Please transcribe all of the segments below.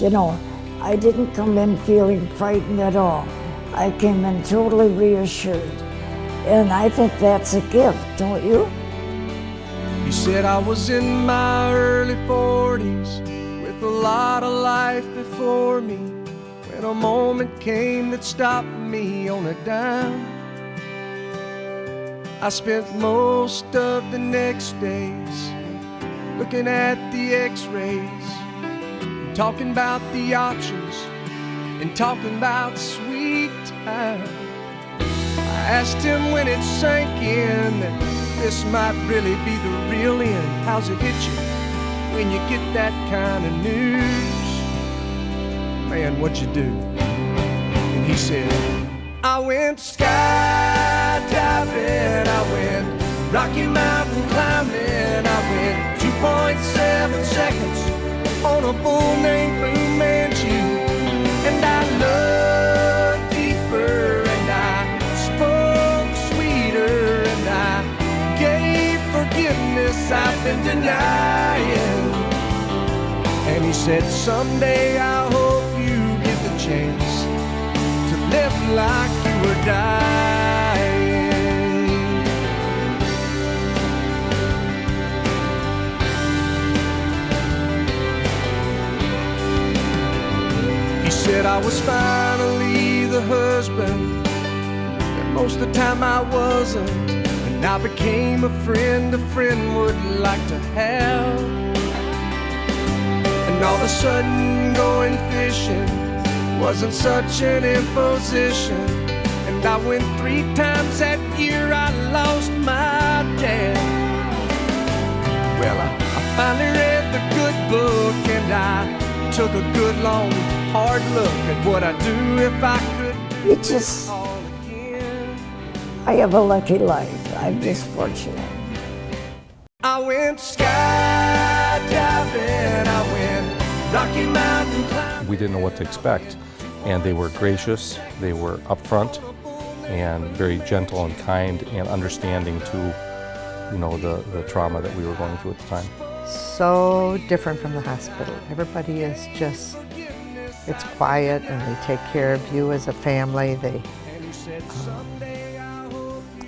You know, I didn't come in feeling frightened at all. I came in totally reassured. And I think that's a gift, don't you? He said I was in my early 40s with a lot of life before me, when a moment came that stopped me on a dime. I spent most of the next days looking at the x-rays, talking about the options and talking about sweet time. I asked him when it sank in that this might really be the real end. How's it hit you when you get that kind of news? Man, what'd you do? And he said, I went skydiving, I went Rocky Mountain climbing, I went 2.7 seconds on a bull named Blue Manchu. And I loved deeper, and I spoke sweeter, and I gave forgiveness I've been denying. And he said, someday I hope you get the chance to live like you were dying. He said I was finally the husband that most of the time I wasn't, and I became a friend would like to have. And all of a sudden going fishing wasn't such an imposition, and I went 3 times that year. I lost my dad. Well, I finally read the good book, and I took a good long hard look at what I'd do if I could do It just, all again. I have a lucky life. I'm just fortunate. I went skydiving, I went Rocky Mountain climbing. We didn't know what to expect, and they were gracious, they were upfront, and very gentle and kind and understanding to, you know, the trauma that we were going through at the time. So different from the hospital. Everybody is just, it's quiet, and they take care of you as a family. They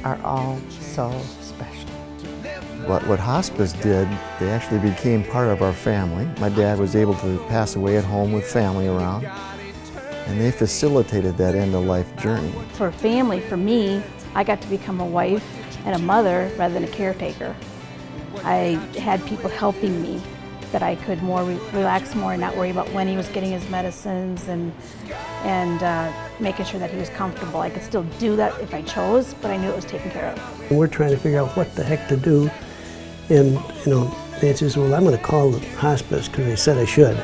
are all so special. What hospice did, they actually became part of our family. My dad was able to pass away at home with family around, and they facilitated that end-of-life journey. For family, for me, I got to become a wife and a mother rather than a caretaker. I had people helping me that I could relax more and not worry about when he was getting his medicines, and making sure that he was comfortable. I could still do that if I chose, but I knew it was taken care of. We're trying to figure out what the heck to do, and Nancy says, well, I'm going to call the hospice because they said I should.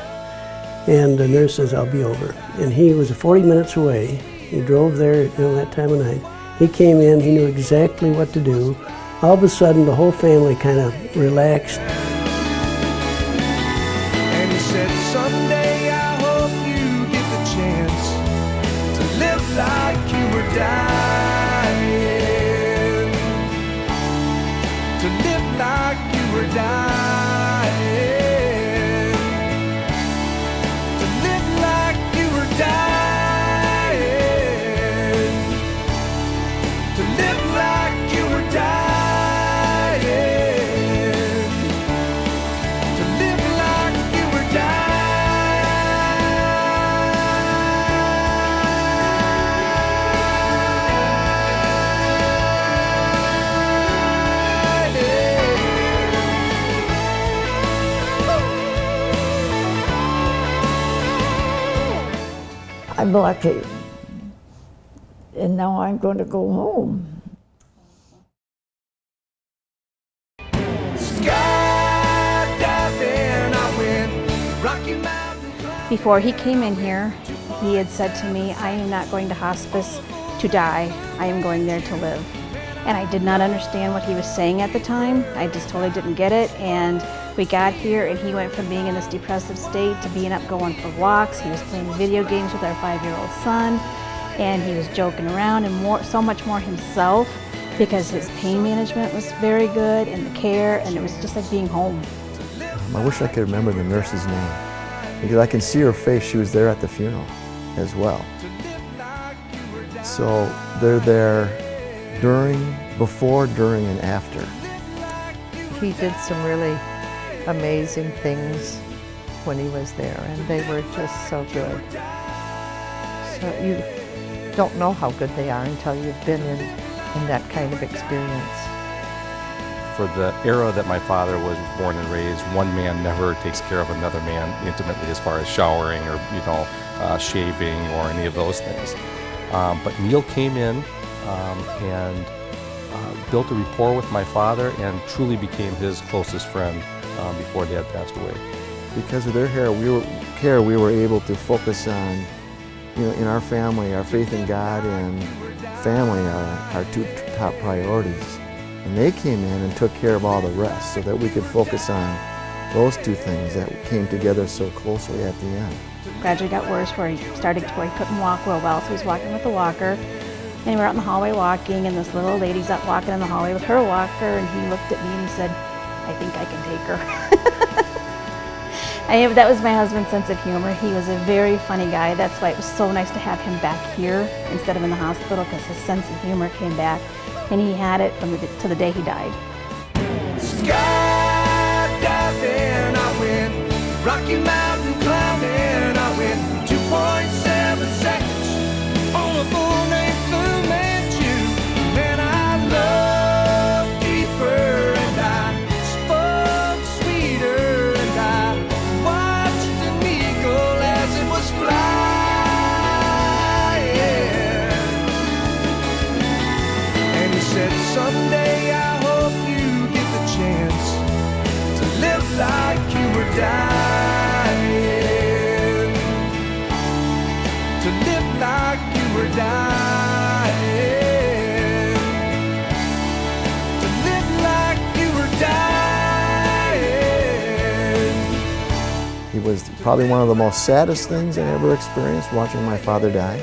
And the nurse says, I'll be over. And he was 40 minutes away. He drove there, that time of night. He came in, he knew exactly what to do. All of a sudden, the whole family kind of relaxed. And he said, someday I hope you get the chance to live like you were dying. To live like you were dying. To live like you were dying. To live like you were dying. I'm lucky. And now I'm going to go home. Before he came in here, he had said to me, I am not going to hospice to die, I am going there to live. And I did not understand what he was saying at the time. I just totally didn't get it. And we got here, and he went from being in this depressive state to being up going for walks. He was playing video games with our 5-year-old son, and he was joking around and so much more himself, because his pain management was very good and the care, and it was just like being home. I wish I could remember the nurse's name. because I can see her face. She was there at the funeral as well. So they're there before, during, and after. He did some really amazing things when he was there, and they were just so good. So you don't know how good they are until you've been in that kind of experience. For the era that my father was born and raised, one man never takes care of another man intimately as far as showering or, shaving or any of those things. But Neil came in and built a rapport with my father and truly became his closest friend before Dad passed away. Because of their care, we were able to focus on, in our family, our faith in God and family are our two top priorities. And they came in and took care of all the rest so that we could focus on those two things that came together so closely at the end. Gradually got worse where he couldn't walk real well, so he was walking with a walker. And we were out in the hallway walking, and this little lady's up walking in the hallway with her walker, and he looked at me and he said, "I think I can take her." That was my husband's sense of humor. He was a very funny guy. That's why it was so nice to have him back here instead of in the hospital, because his sense of humor came back, and he had it to the day he died. Skydiving, I went Rocky Mountain climbing, I went 2.7 seconds on a bull named Fu Manchu. Man, I loved deeper and I spoke sweeter and I watched an eagle as it was flying. And he said, "Someday I hope you get the chance to live like you were dying, to live like you were dying, to live like you were dying." It was probably one of the most saddest things I ever experienced, watching my father die.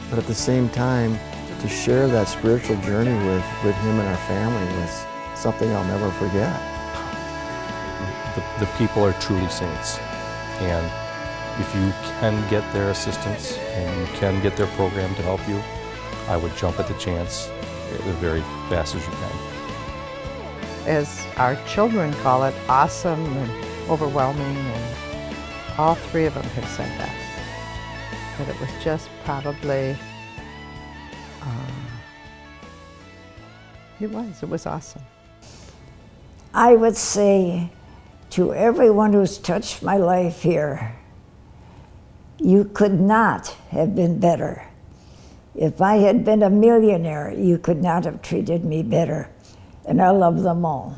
But at the same time, to share that spiritual journey with him and our family was something I'll never forget. The people are truly saints, and if you can get their assistance and you can get their program to help you, I would jump at the chance as very fast as you can. As our children call it, awesome and overwhelming, and all three of them have said that. But it was just probably, it was awesome. I would say to everyone who's touched my life here, you could not have been better. If I had been a millionaire, you could not have treated me better. And I love them all.